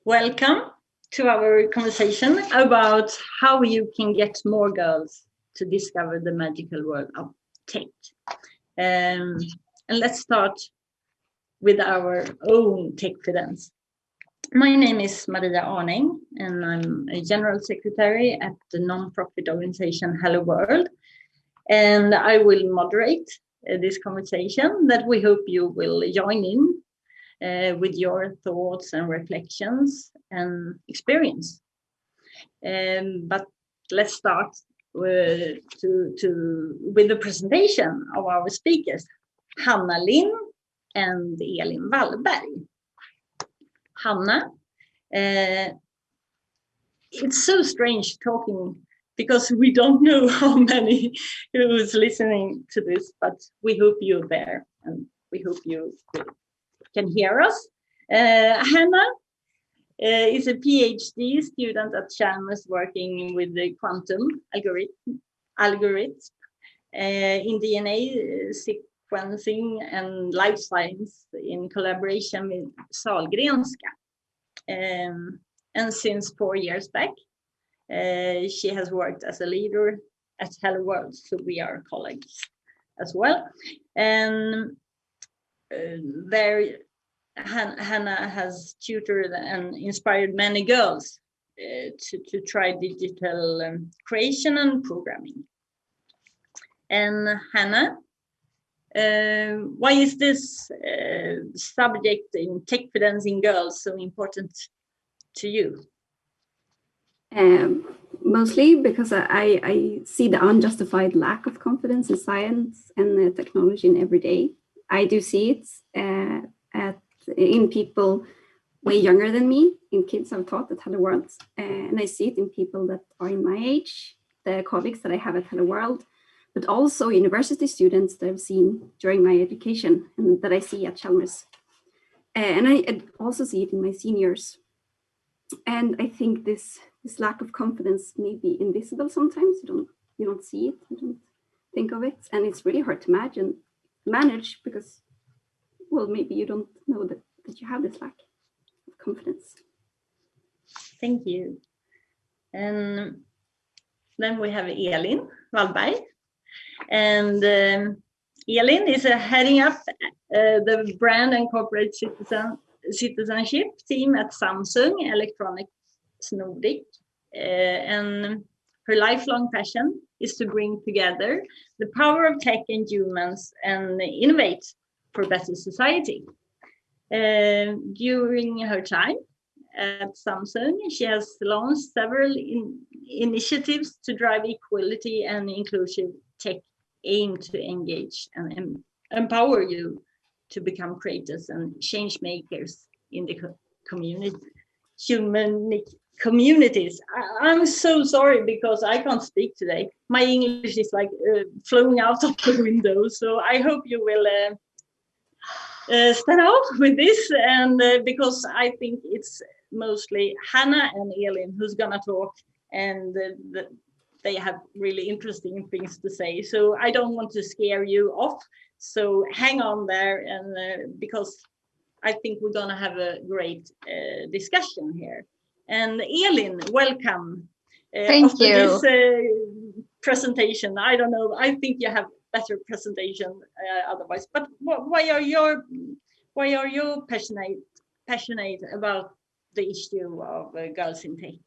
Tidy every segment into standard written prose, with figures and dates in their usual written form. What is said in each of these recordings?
Welcome to our conversation about how you can get more girls to discover the magical world of tech. And let's start with our own Techfidence. My name is Maria Arning, and I'm a general secretary at the non-profit organization Hello World. And I will moderate this conversation that we hope you will join in with your thoughts and reflections and experience. But let's start with the presentation of our speakers, Hanna Lind and Elin Wallberg. Hanna, it's so strange talking because we don't know how many who's listening to this, but we hope you're there and we hope you can hear us. Hanna is a PhD student at Chalmers working with the quantum algorithms in DNA sequencing and life science in collaboration with Sahlgrenska. And since 4 years back, she has worked as a leader at Hello World, so we are colleagues as well. And Hanna has tutored and inspired many girls to try digital creation and programming. And Hanna, why is this subject in Techfidence in girls so important to you? Mostly because I see the unjustified lack of confidence in science and technology in every day. I do see it in people way younger than me, in kids I've taught at Hello World, and I see it in people that are in my age, the colleagues that I have at Hello World, but also university students that I've seen during my education and that I see at Chalmers. And I also see it in my seniors. And I think this lack of confidence may be invisible sometimes. You don't see it, you don't think of it, and it's really hard to manage because, well, maybe you don't know that you have this lack of confidence. Thank you. And then we have Elin Wallberg. And Elin is heading up the brand and corporate citizenship team at Samsung Electronics Nordic. And her lifelong passion is to bring together the power of tech and humans and innovate for better society. During her time at Samsung, she has launched several initiatives to drive equality and inclusive tech aim to engage and empower you to become creators and change makers in the communities. I'm so sorry because I can't speak today. My English is like flowing out of the window. So I hope you will start out with this, and because I think it's mostly Hanna and Elin who's gonna talk, and they have really interesting things to say. So I don't want to scare you off. So hang on there, and because I think we're gonna have a great discussion here. And Elin, welcome. Thank you. This presentation, I don't know. I think you have better presentation otherwise. But why are you passionate about the issue of girls in tech?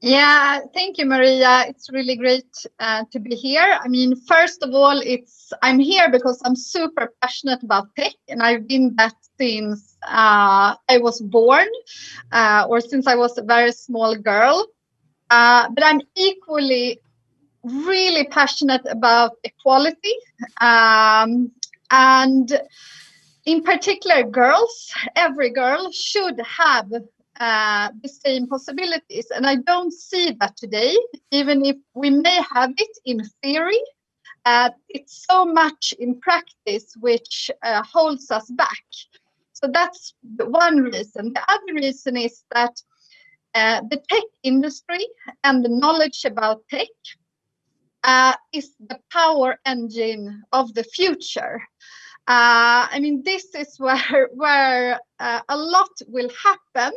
Yeah, thank you, Maria. It's really great to be here. I mean, first of all, I'm here because I'm super passionate about tech, and I've been that since I was born, or since I was a very small girl. But I'm equally really passionate about equality, and in particular, girls. Every girl should have the same possibilities, and I don't see that today. Even if we may have it in theory, it's so much in practice which holds us back. So that's one reason. The other reason is that the tech industry and the knowledge about tech is the power engine of the future. I mean, this is where a lot will happen,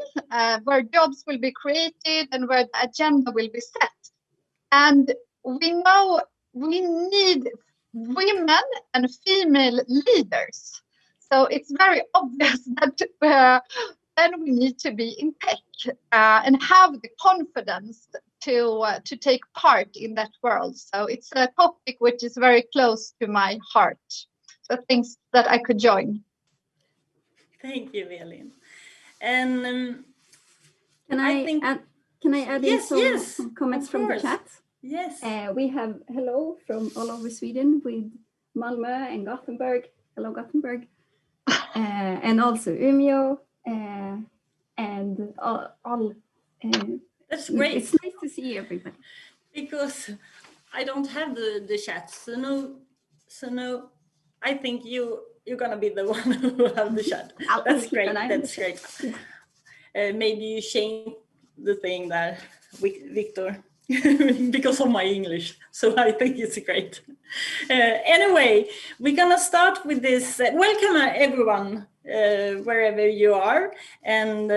where jobs will be created and where the agenda will be set. And we know we need women and female leaders. So it's very obvious that then we need to be in tech and have the confidence to take part in that world. So it's a topic which is very close to my heart. So things that I could join. Thank you, Elin. And can I add in some comments from the chat? Yes. We have hello from all over Sweden with Malmö and Gothenburg. Hello, Gothenburg. And also Umeå and all. That's great. It's nice to see everybody. Because I don't have the chat, so no. I think you're gonna be the one who have the chat. That's great. That's great. Maybe you change the thing that Victor because of my English. So I think it's great. Anyway, we're gonna start with this. Welcome everyone, wherever you are, and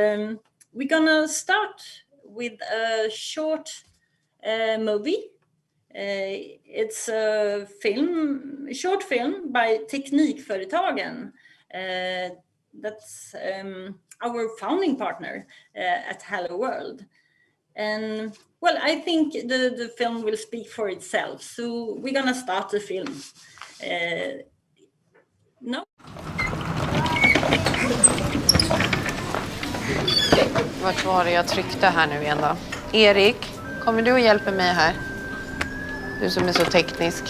we're gonna start with a short movie. It's a short film by Techfidence. That's our founding partner at Hello World. And well, I think the film will speak for itself. So we're gonna start the film. No? Vart var det jag tryckte här nu igen då? Erik, kommer du och hjälper mig här? Du som är så teknisk.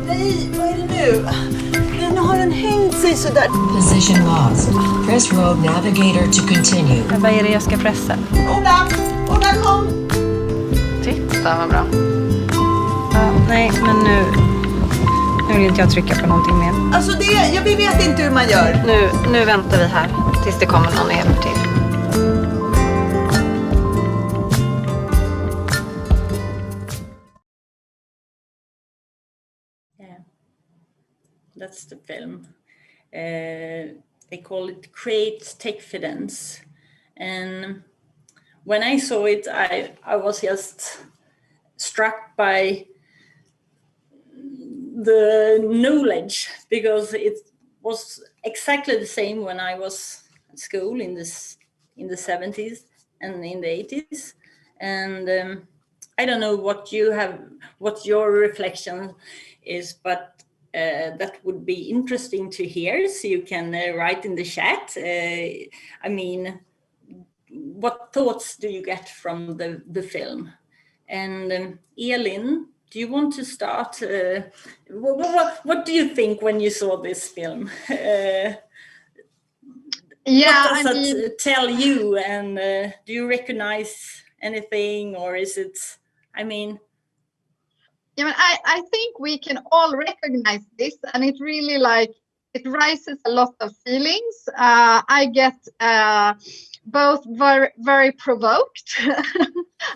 Nej, vad är det nu? Nu har den hängt sig sådär. Position lost. Press road navigator to continue. Vad är det jag ska pressa? Ola kom! Titta, vad bra. Ja, nej, men nu vill inte jag trycka på någonting mer. Alltså vi vet inte hur man gör. Nu väntar vi här tills det kommer någon och hjälper till. Yeah, that's the film. They call it Create Techfidence. And when I saw it, I was just struck by the knowledge, because it was exactly the same when I was at school in the 70s and in the 80s. And I don't know what your reflection is, but that would be interesting to hear. So you can write in the chat. I mean, what thoughts do you get from the film? And Elin, do you want to start? What do you think when you saw this film? Yeah, what does it tell you? And do you recognize anything, or is it? I mean, yeah, I think we can all recognize this, and it really it raises a lot of feelings. I get both very, very provoked.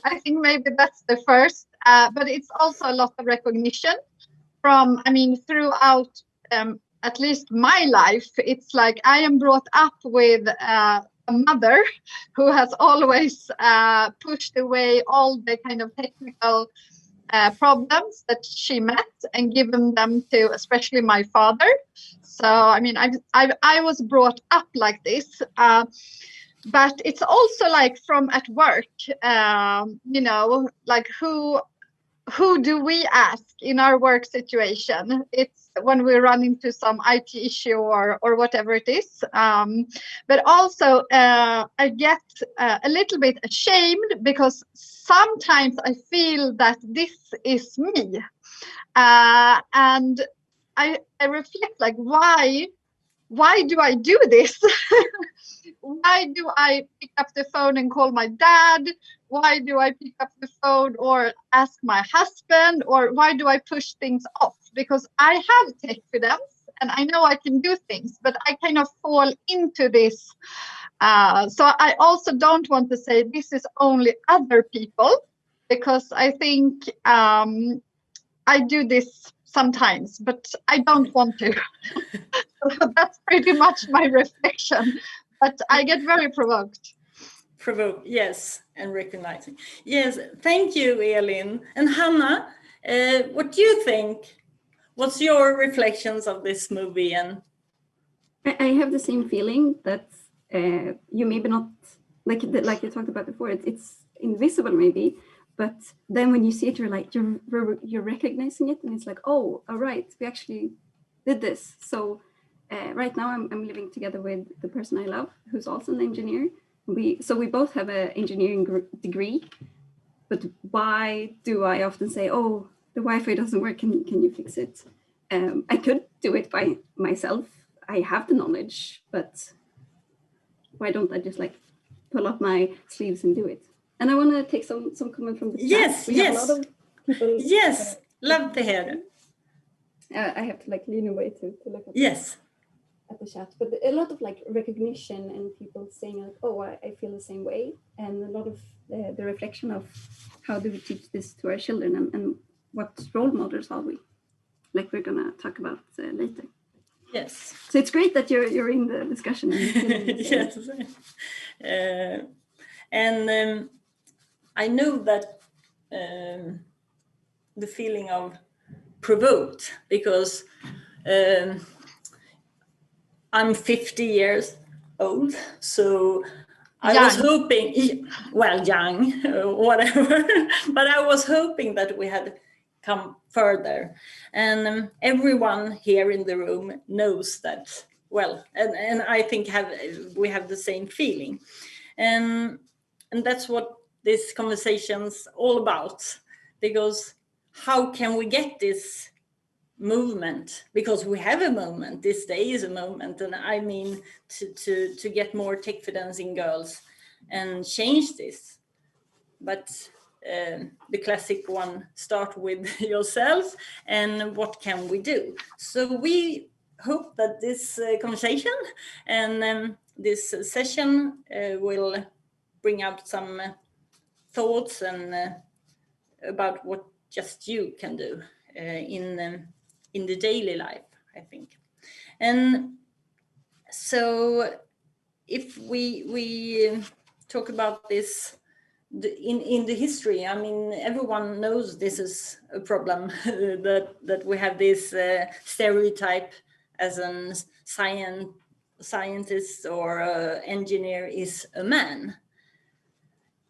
I think maybe that's the first, but it's also a lot of recognition from, I mean, throughout at least my life. It's like I am brought up with a mother who has always pushed away all the kind of technical problems that she met and given them to especially my father. So I mean, I was brought up like this, but it's also like from at work, you know, like who do we ask in our work situation? It's when we run into some IT issue or whatever it is. But also I get a little bit ashamed, because sometimes I feel that this is me. And I reflect, like, why do I do this? Why do I pick up the phone and call my dad? Why do I pick up the phone or ask my husband? Or why do I push things off? Because I have Techfidence and I know I can do things, but I kind of fall into this. So I also don't want to say this is only other people. because I think I do this sometimes, but I don't want to. That's pretty much my reflection. But I get very provoked. Provoke, yes, and recognizing. Yes, thank you, Elin. And Hanna, what do you think? What's your reflections of this movie? And I have the same feeling that you maybe not, like you talked about before, it's invisible maybe, but then when you see it, you're like, you're recognizing it, and it's like, oh, all right, we actually did this. So right now I'm living together with the person I love, who's also an engineer. We both have an engineering degree, but why do I often say, oh, the Wi-Fi doesn't work, can you fix it? I could do it by myself. I have the knowledge, but why don't I just like pull up my sleeves and do it? And I want to take some comment from the chat. yes, We yes, have a lot of people. yes, love to hear it. I have to like lean away to look at Yes, at the chat, but a lot of like recognition and people saying like, oh, I feel the same way, and a lot of the reflection of how do we teach this to our children, and what role models are we, like we're gonna talk about later. yes. So it's great that you're in the discussion. And Yes, and I know that the feeling of provoked, because I'm 50 years old, so I was hoping, well, young, whatever, but I was hoping that we had come further. And everyone here in the room knows that, well, and I think we have the same feeling. And that's what this conversation's all about, because how can we get this movement, because we have a movement, this day is a movement, and I mean to get more Techfidence in girls and change this. But the classic one, start with yourself, and what can we do? So we hope that this conversation and this session will bring up some thoughts and about what just you can do in the daily life, I think. And so if we talk about this in the history, I mean, everyone knows this is a problem, that we have this stereotype as a scientist or engineer is a man.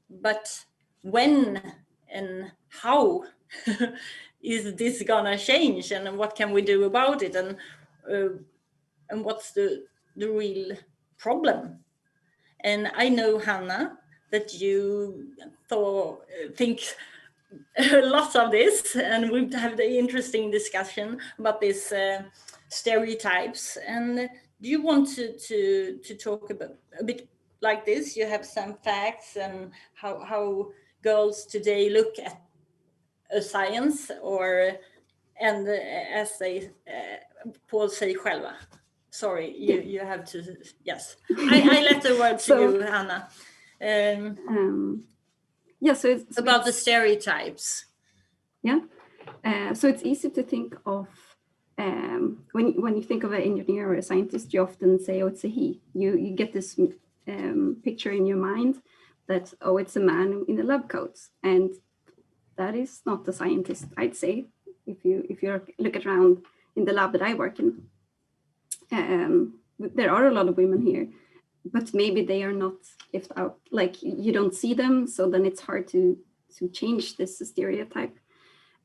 But when and how is this gonna change, and what can we do about it, and what's the real problem? And I know, Hanna, that you think lots of this, and we've had the interesting discussion about these stereotypes. And do you want to talk about a bit like this? You have some facts and how girls today look at science, and as they Paul say själva. Sorry, you have to, yes. I let the word to you, Hanna. Yeah, so it's about the stereotypes. Yeah, so it's easy to think of, when you think of an engineer or a scientist, you often say, oh, it's a he. You get this picture in your mind that, oh, it's a man in a lab coat, and that is not a scientist, I'd say. If you look around in the lab that I work in, there are a lot of women here, but maybe they are not left out. Like, you don't see them, so then it's hard to change this stereotype.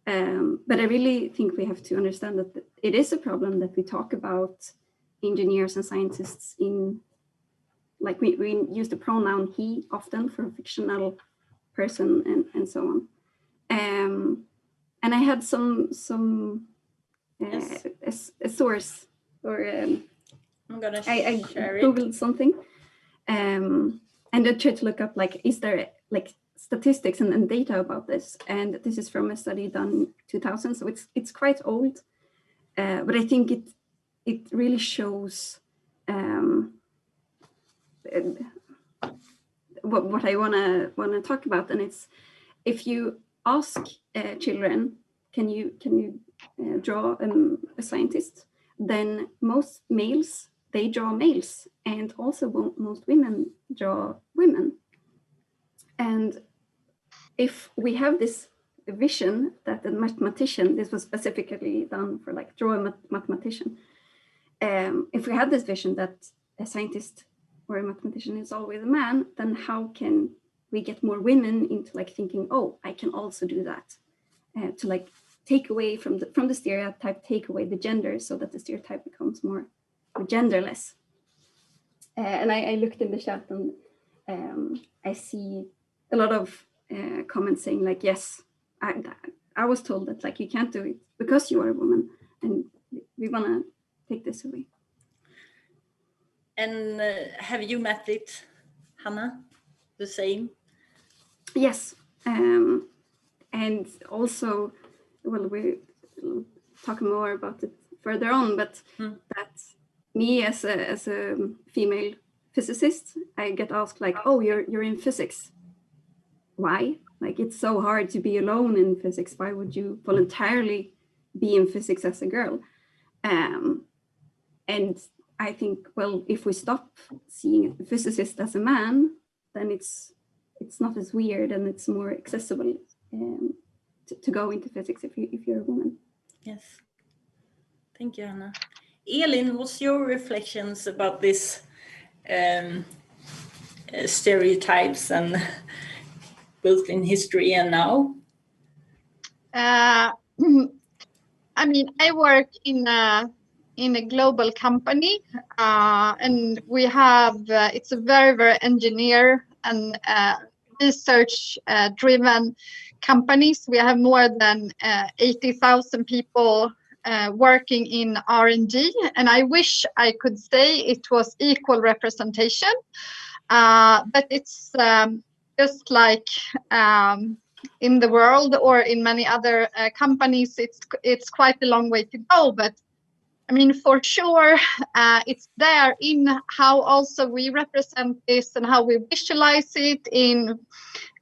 But I really think we have to understand that it is a problem that we talk about engineers and scientists in, like, we use the pronoun he often for a fictional person and so on. And I had some yes. a source, or I'm gonna I share googled something, and I tried to look up, like, is there like statistics and data about this? And this is from a study done in 2000, so it's quite old, but I think it really shows what I wanna talk about. And it's, if you ask children, can you draw a scientist, then most males, they draw males, and also most women draw women. And if we have this vision that a mathematician, this was specifically done for like draw a mathematician, if we have this vision that a scientist or a mathematician is always a man, then how can we get more women into like thinking, oh, I can also do that, to like take away from the stereotype, take away the gender, so that the stereotype becomes more genderless. And I looked in the chat, and I see a lot of comments saying like, yes, I was told that like you can't do it because you are a woman, and we want to take this away. And have you met it, Hannah? The same? Yes, and also, well, we'll talk more about it further on, but that me as a female physicist, I get asked like, oh, you're in physics. Why? Like, it's so hard to be alone in physics. Why would you voluntarily be in physics as a girl? And I think, well, if we stop seeing a physicist as a man, then it's not as weird, and it's more accessible to go into physics if you're a woman. Yes. Thank you, Anna. Elin, what's your reflections about this stereotypes, and both in history and now? I mean, I work in a global company, and we have it's a very, very engineer and research driven companies. We have more than 80,000 people working in R&D, and I wish I could say it was equal representation, but it's just like in the world or in many other companies, it's quite a long way to go. But I mean, for sure, it's there in how also we represent this and how we visualize it in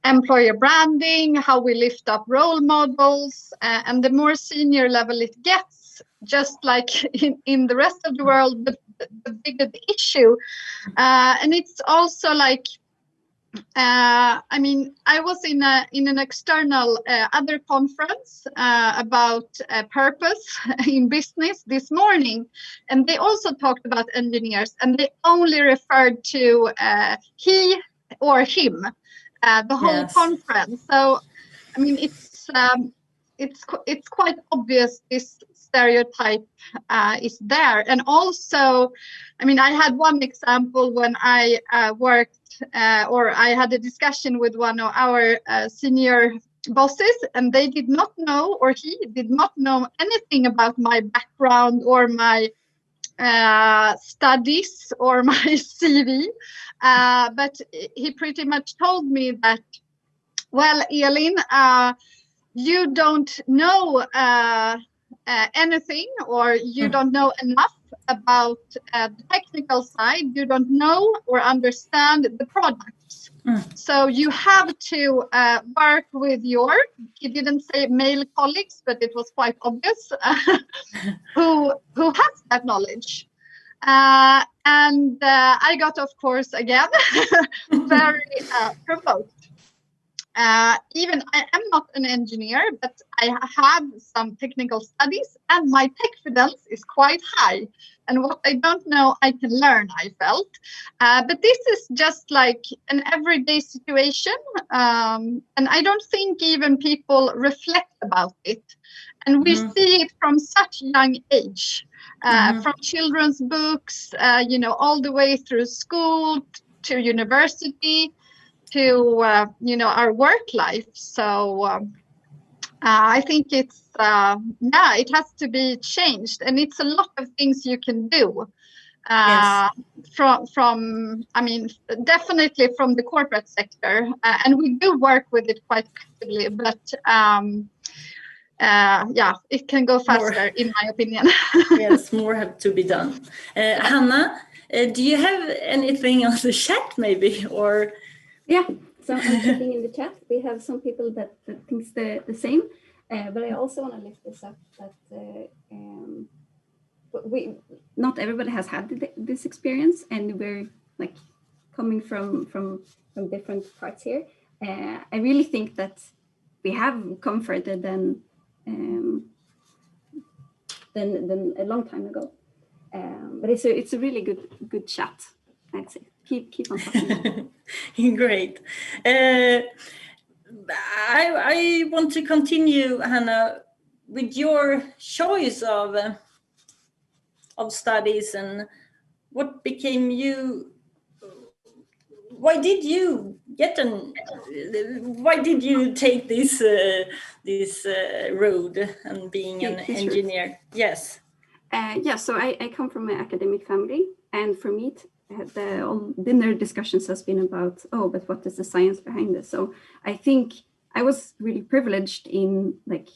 employer branding, how we lift up role models, and the more senior level it gets, just like in the rest of the world, the bigger the issue. And it's also like, I mean, I was in an external other conference about purpose in business this morning, and they also talked about engineers, and they only referred to he or him the whole conference. So, I mean, it's quite obvious this stereotype is there. And also, I mean, I had one example when I worked or I had a discussion with one of our senior bosses, and they did not know, or he did not know anything about my background or my studies or my CV, but he pretty much told me that, well, Elin, you don't know anything, or you don't know enough about the technical side. You don't know or understand the products. So you have to work with your, he didn't say male colleagues, but it was quite obvious, who has that knowledge. And I got, of course, again, very provoked. Even I am not an engineer, but I have some technical studies, and my Techfidence is quite high. And what I don't know, I can learn, I felt. But this is just like an everyday situation. And I don't think even people reflect about it. And we see it from such a young age, from children's books, you know, all the way through school to university, to you know, our work life. So I think it's yeah, it has to be changed, and it's a lot of things you can do. From I mean, definitely from the corporate sector, and we do work with it quite actively, but yeah, it can go faster, in my opinion. Yes, more have to be done. Hannah, do you have anything on the chat maybe, or? Yeah, So I'm checking in the chat. We have some people that thinks the same, but I also want to lift this up that not everybody has had this experience, and we're like coming from different parts here. I really think that we have come further than a long time ago. But it's a really good chat, I'd say. Keep on talking. Great. I want to continue, Hannah, with your choice of studies and what became you. Why did you take this road and being an engineer? Route. Yes. So I come from an academic family, and for me, all dinner discussions has been about, but what is the science behind this? So I think I was really privileged in like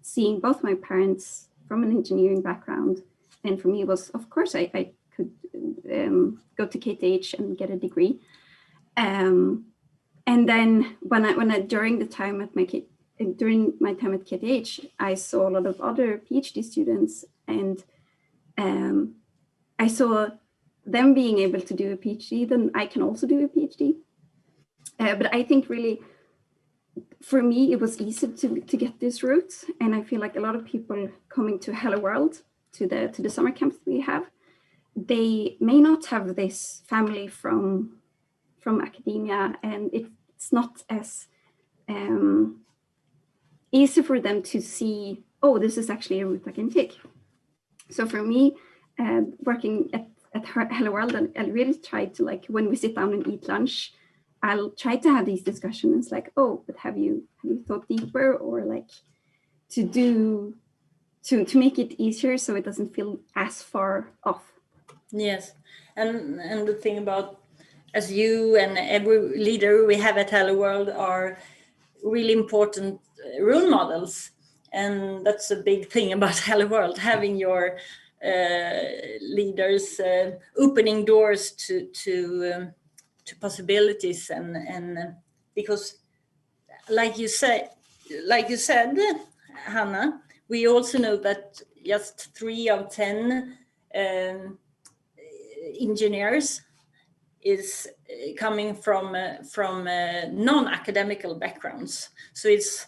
seeing both my parents from an engineering background, and for me it was, of course, I could go to KTH and get a degree. And then when I during my time at KTH, I saw a lot of other PhD students, and I saw them being able to do a PhD, then I can also do a PhD. But I think really, for me, it was easy to get this route, and I feel like a lot of people coming to Hello World, to the summer camps we have, they may not have this family from academia, and it's not as easy for them to see, this is actually a route I can take. So for me, working at Hello World, I really tried to, like, when we sit down and eat lunch, I'll try to have these discussions like, but have you thought deeper, or like to make it easier so it doesn't feel as far off. Yes, and the thing about, as you and every leader we have at Hello World are really important role models, and that's a big thing about Hello World, having your leaders opening doors to possibilities, and because like you said, Hannah, we also know that just 3 of 10 engineers is coming from non-academical backgrounds. So it's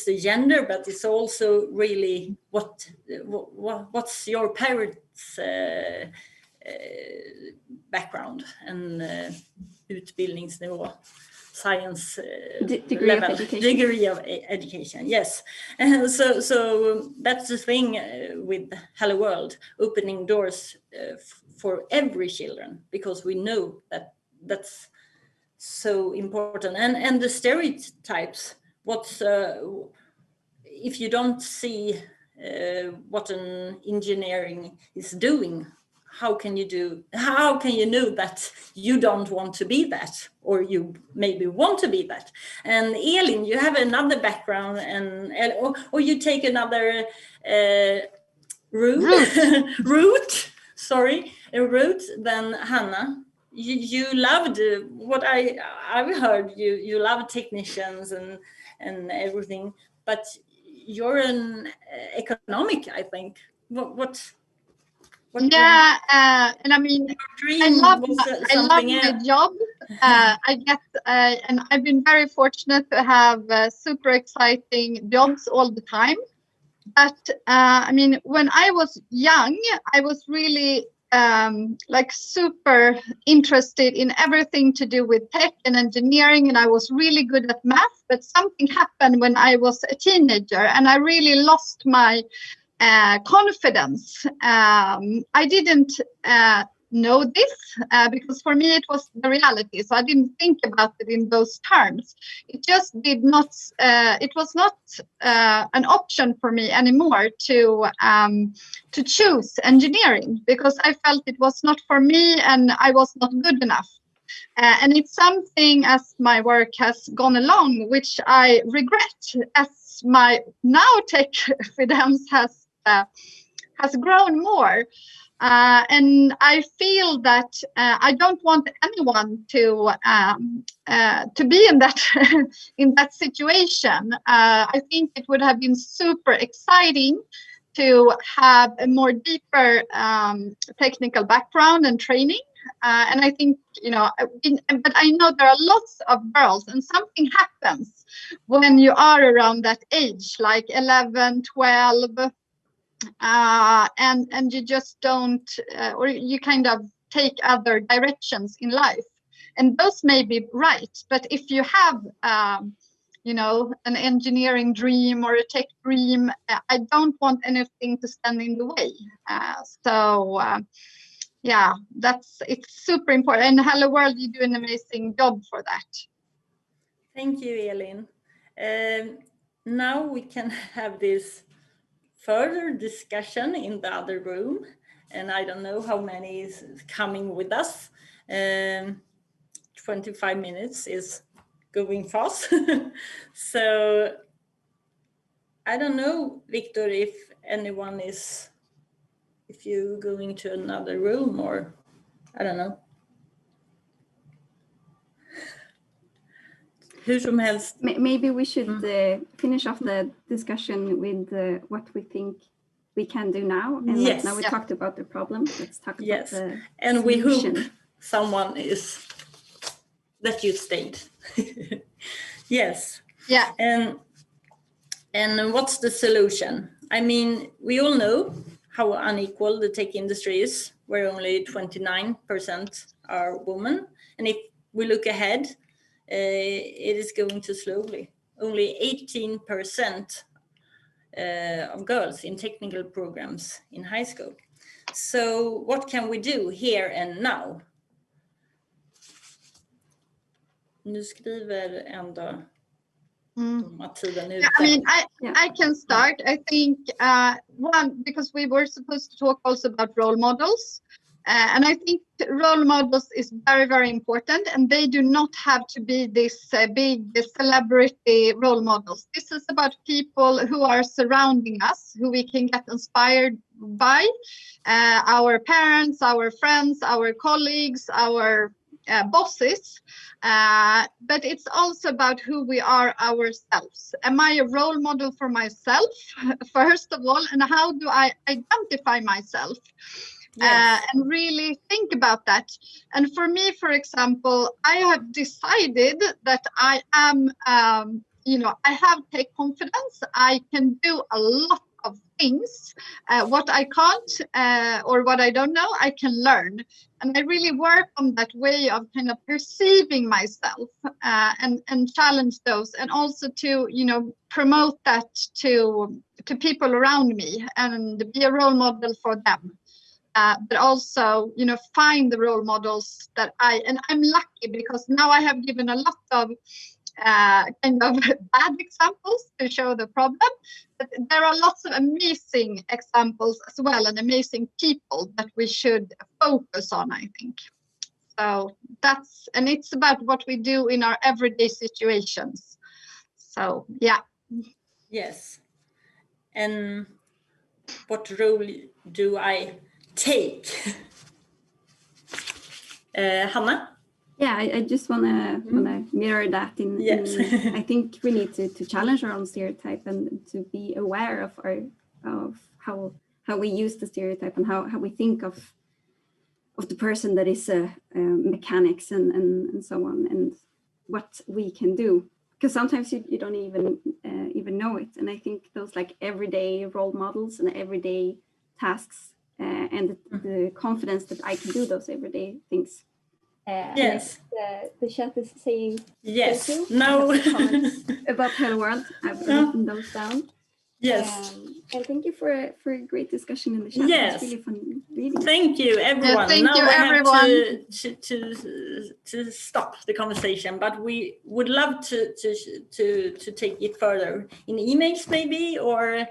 the gender, but it's also really what's your parents' background and utbildningsnivå, science degree level, of education. degree of education. Yes, and so that's the thing with Hello World, opening doors for every children, because we know that that's so important, and the stereotypes. What's if you don't see what an engineering is doing, how can you know that you don't want to be that, or you maybe want to be that? And Elin, you have another background, or you take another route than Hannah. You loved what I've heard. You love technicians and everything, but you're an economic, I think. What yeah, and I mean, I love my job. And I've been very fortunate to have super exciting jobs all the time. But I mean, when I was young, I was really like super interested in everything to do with tech and engineering, and I was really good at math. But something happened when I was a teenager, and I really lost my confidence. I didn't know this because for me it was the reality, so I didn't think about it in those terms. It just did not, it was not an option for me anymore to choose engineering, because I felt it was not for me and I was not good enough. And it's something, as my work has gone along, which I regret, as my now Techfidence has grown more. And I feel that I don't want anyone to be in that in that situation. I think it would have been super exciting to have a more deeper technical background and training. And I think, you know, but I know there are lots of girls, and something happens when you are around that age, like 11, 12. And you just don't, or you kind of take other directions in life, and those may be right. But if you have, you know, an engineering dream or a tech dream, I don't want anything to stand in the way. Yeah, it's super important. And Hello World, you do an amazing job for that. Thank you, Elin. Now we can have this further discussion in the other room, and I don't know how many is coming with us. 25 minutes is going fast. So I don't know, Victor, if anyone is, if you're going to another room, or I don't know. Hur som helst. Maybe we should finish off the discussion with what we think we can do now. And yes. Now we talked about the problem. Let's talk about the and solution. We hope someone is that you stayed. Yes. Yeah. And what's the solution? I mean, we all know how unequal the tech industry is, where only 29% are women. And if we look ahead, it is going to slowly. Only 18% of girls in technical programs in high school. So what can we do here and now? Nu skriver ändå tiden ute. I mean, I can start. I think one, because we were supposed to talk also about role models. And I think role models is very, very important, and they do not have to be this big celebrity role models. This is about people who are surrounding us, who we can get inspired by, our parents, our friends, our colleagues, our bosses. But it's also about who we are ourselves. Am I a role model for myself, first of all, and how do I identify myself? Yes. And really think about that. And for me, for example, I have decided that I am, you know, I have tech confidence. I can do a lot of things. What I can't or what I don't know, I can learn. And I really work on that way of kind of perceiving myself and challenge those, and also to, you know, promote that to people around me and be a role model for them. But also, you know, find the role models that and I'm lucky because now I have given a lot of kind of bad examples to show the problem, but there are lots of amazing examples as well, and amazing people that we should focus on, I think. So and it's about what we do in our everyday situations. So, yeah. Yes. And what role do I take? Hanna? Yeah, I just wanna mirror that in I think we need to challenge our own stereotype and to be aware of how we use the stereotype and how we think of the person that is mechanics and so on, and what we can do, because sometimes you don't even know it. And I think those like everyday role models and everyday tasks and the confidence that I can do those everyday things. Yes. The chat is saying yes. Thank you. No. About Hello World. I've written those down. Yes. And thank you for a great discussion in the chat. Yes. It was really fun reading. Thank you, everyone. Thank you, everyone. To stop the conversation, but we would love to take it further in emails maybe, or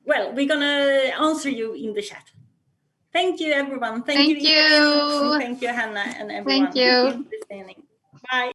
well, we're gonna answer you in the chat. Thank you, everyone. Thank you. You. Thank you, Hannah, and everyone. Thank you. Thank you for listening. Bye.